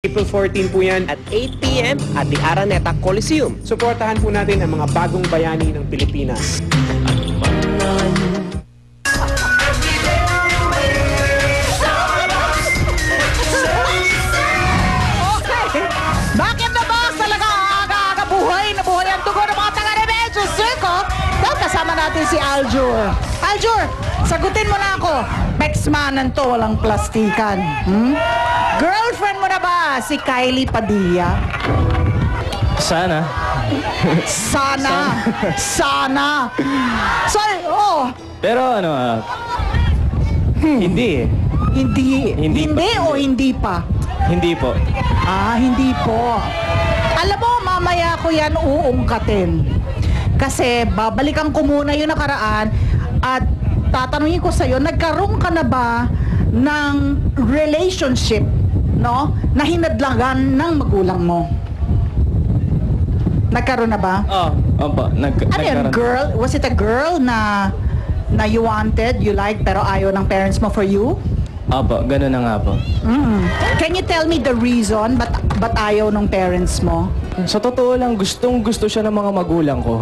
April 14 po yan. At 8 p.m. at the Araneta Coliseum. Suportahan po natin ang mga bagong bayani ng Pilipinas. Bakit na ba talaga aga-aga buhay na buhay ang dugo ng mga taga-Remedios Circo? Dahil kasama natin si Aljur. Aljur, sagutin mo na ako. Pexmanan to, walang plastikan. Girlfriend mo na ba si Kylie Padilla? Sana. Sana. So, Pero ano, hindi eh. Hindi o hindi pa? Hindi po. Hindi po. Alam mo, mamaya ko yan uungkatin. Kasi babalikan ko muna yung nakaraan at tatanungin ko sa'yo, nagkaroon ka na ba ng relationship, no? Na hinadlangan ng magulang mo? Nagkaroon na ba? Opo. Ano yun, Nagkaroon. girl? Was it a girl na you wanted, you liked, pero ayaw ng parents mo for you? Opo, ganun na nga po. Can you tell me the reason ba't ayaw ng parents mo? Sa totoo lang, gustong-gusto siya ng mga magulang ko.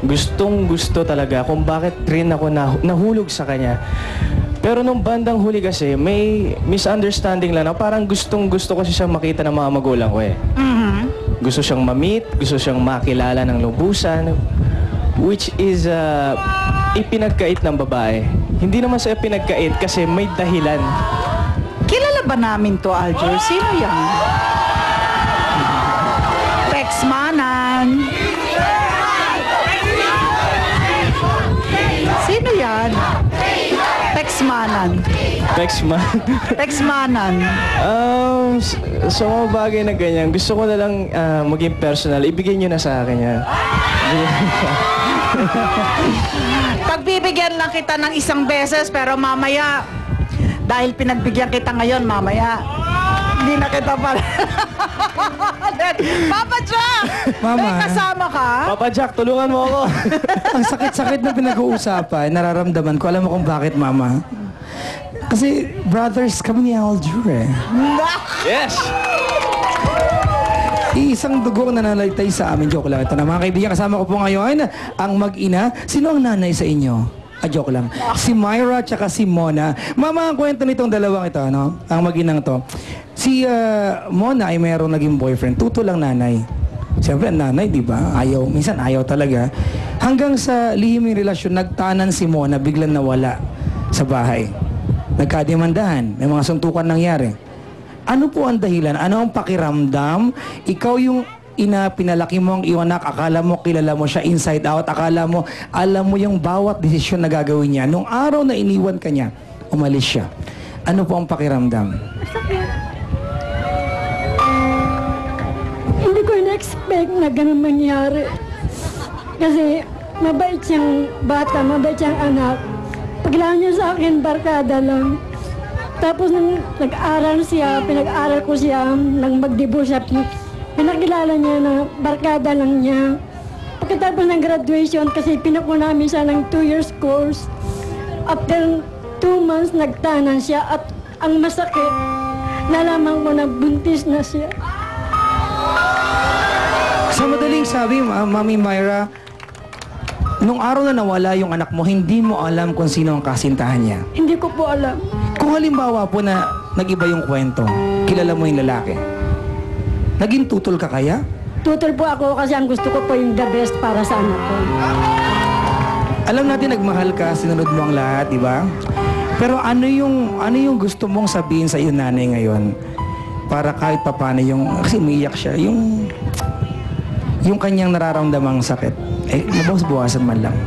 Gustong-gusto talaga kung bakit rin ako nahulog sa kanya. Pero nung bandang huli kasi, may misunderstanding lang na parang gustong-gusto kasi siyang makita ng mga magulang ko eh. Gusto siyang ma-meet, gusto siyang makilala ng lubusan, which is ipinagkait ng babae. Hindi naman sa ipinagkait kasi may dahilan. Kilala ba namin to, Aljur? Sino yan? Pexmanan. Sino yan? Pexmanan. Pexmanan. Sa mga bagay na ganyan, gusto ko na lang maging personal. Ibigay niyo na sa akin yan. Pagbibigyan lang kita ng isang beses, pero mamaya, dahil pinagbigyan kita ngayon, mamaya, hindi na kita pala. Papa Jack! Mama. May kasama ka? Papa Jack, tulungan mo ako. Ang sakit-sakit na pinag-uusapan, nararamdaman ko. Alam mo kung bakit, Mama? Kasi brothers kami ni Aljur eh. Yes! Isang dugo na nanalitay sa amin. Joke lang. Ito na mga kaibigan, kasama ko po ngayon ang mag-ina. Sino ang nanay sa inyo? Joke lang. Si Myra tsaka si Mona. Mama, ang kwento nitong dalawang ito, no? Ang mag-inang to. Si Mona ay mayroong naging boyfriend. Tuto lang nanay. Siyempre, nanay, di ba? Ayaw. Minsan ayaw talaga. Hanggang sa lihim yung relasyon, nagtanan si Mona, biglang nawala sa bahay. Nagkademandahan. May mga suntukan nangyari. Ano po ang dahilan? Ano ang pakiramdam? Ikaw yung pinalaki mo ang iyong anak, akala mo kilala mo siya inside out, akala mo alam mo yung bawat desisyon na gagawin niya. Nung araw na iniwan ka niya, umalis siya. Ano po ang pakiramdam? Hindi ko na-expect na ganun mangyari. Kasi mabait siyang bata, mabait siyang anak. Paglaan niya sa akin, barkada lang. Tapos nang nag-aral siya, pinag-aral ko siya, nang mag-debut siya, pinakilala niya na barkada lang niya. Pagkatapos ng graduation, kasi pinako namin siya ng 2 years course. After 2 months, nagtanan siya at ang masakit, nalaman ko na buntis na siya. Sa madaling sabi, Mami Myra, nung araw na nawala yung anak mo, hindi mo alam kung sino ang kasintahan niya. Hindi ko po alam. Kung halimbawa po na nag-iba yung kwento, kilala mo yung lalaki, naging tutol ka kaya? Tutol po ako kasi ang gusto ko po yung the best para sa anak ko. Alam natin nagmahal ka, sinunod mo ang lahat, di ba? Pero ano yung gusto mong sabihin sa iyong nanay ngayon para kahit papano yung, kasi umiiyak siya, yung kanyang nararamdamang sakit, mabawas-bawasan man lang.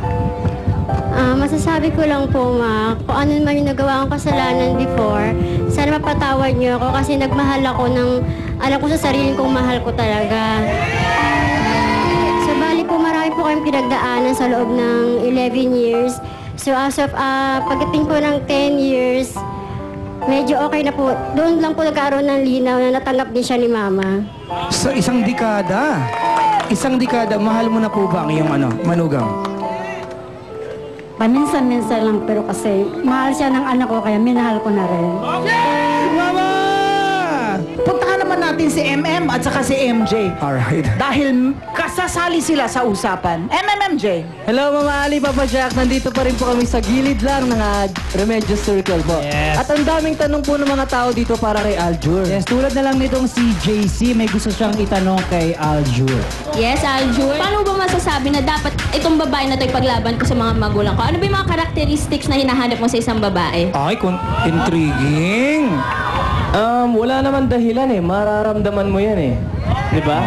Masasabi ko lang po, Ma, kung ano man yung nagawa kong kasalanan before, sana mapatawad niyo ako kasi nagmahal ako ng, alam ko sa sarili kong mahal ko talaga. So, bali po, marami po kayong pinagdaanan sa loob ng 11 years. So, as of pagdating po ng 10 years, medyo okay na po. Doon lang po nagkaroon ng linaw na natanggap din siya ni Mama. Sa isang dekada, mahal mo na po ba ang iyong manugang? Paminsan-minsan lang, pero kasi mahal siya ng anak ko, kaya minahal ko na rin. Mama! Puntahan naman natin natin si MM at saka si MJ. Alright. Dahil kasasali sila sa usapan. MJ. Hello Mama Ali, Papa Jack. Nandito pa rin po kami sa gilid lang ng Remedios Circle po. Yes. At ang daming tanong po ng mga tao dito para kay Aljur. Yes, tulad na lang nitong si JC, may gusto siyang itanong kay Aljur. Yes, Aljur. Paano ba masasabi na dapat itong babae na ito ipaglaban ko sa mga magulang ko? Ano ba yung mga characteristics na hinahanap mo sa isang babae? Ay, intriguing. Wala naman dahilan eh. Mararamdaman mo yan eh. Di ba?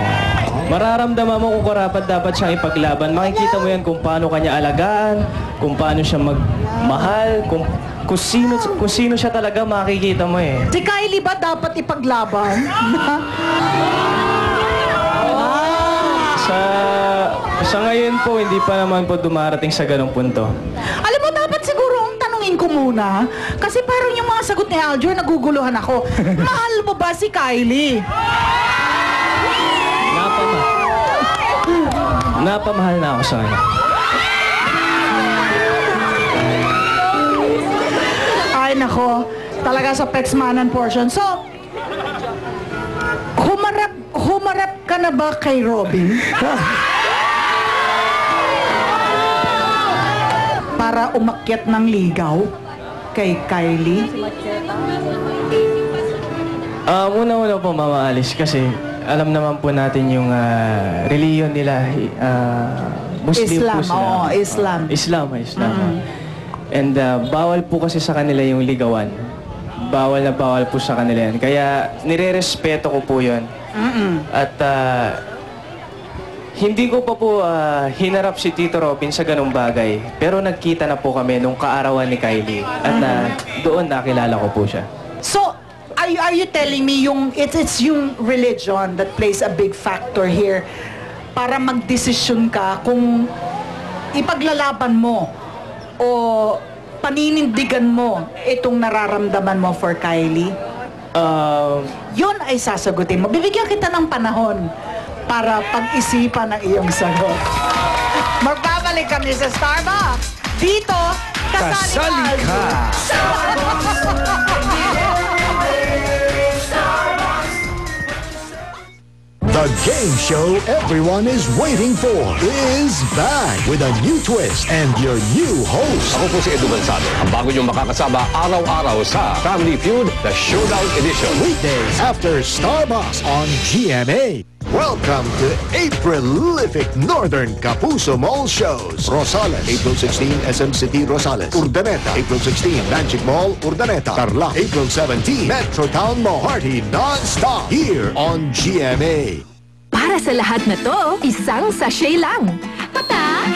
Mararamdaman mo kung karapat dapat siyang ipaglaban. Makikita mo yan kung paano kanya alagaan, kung paano siya magmahal, kung sino siya talaga makikita mo eh. Si Kylie ba dapat ipaglaban? Sa ngayon po, hindi pa naman po dumarating sa ganong punto. Alam mo, dapat siguro ang tanungin ko muna. Kasi parang yung mga sagot ni Aljur, naguguluhan ako. Mahal mo ba si Kylie? Napamahal na ako sa kanya. Ay, nako. Talaga sa Pexmanan portion. So, humarap ka na ba kay Robin? Para umakyat ng ligaw kay Kylie? Una-una po, Mama Alice, kasi alam naman po natin yung reliyon nila. Muslim Islam, po sila. oo, Islam. Islam. And bawal po kasi sa kanila yung ligawan. Bawal na bawal po sa kanila yan. Kaya nire-respeto ko po yun. At hindi ko pa po hinarap si Tito Robin sa ganung bagay. Pero nagkita na po kami nung kaarawan ni Kylie. At doon nakilala ko po siya. So, are you telling me it's yung religion that plays a big factor here para magdesisyon ka kung ipaglalaban mo o paninindigan mo itong nararamdaman mo for Kylie? Yun ay sasagutin mo. Bibigyan kita ng panahon para pag-isipan ang iyong sagot. Magbabalik kami sa Starbucks. Dito, kasali ka. The game show everyone is waiting for is back with a new twist and your new host. Ako po si Edu Gonzalo, ang bago niyong makakasama araw-araw sa Family Feud, The Showdown Edition. Weekdays after Starbucks on GMA. Welcome to a prolific Northern Kapuso Mall shows. Rosales, April 16, SM City, Rosales. Urdaneta, April 16, Magic Mall, Urdaneta. Tarlac, April 17, Metrotown Mall. Party non-stop here on GMA. Para sa lahat na to, isang sachet lang. Patak!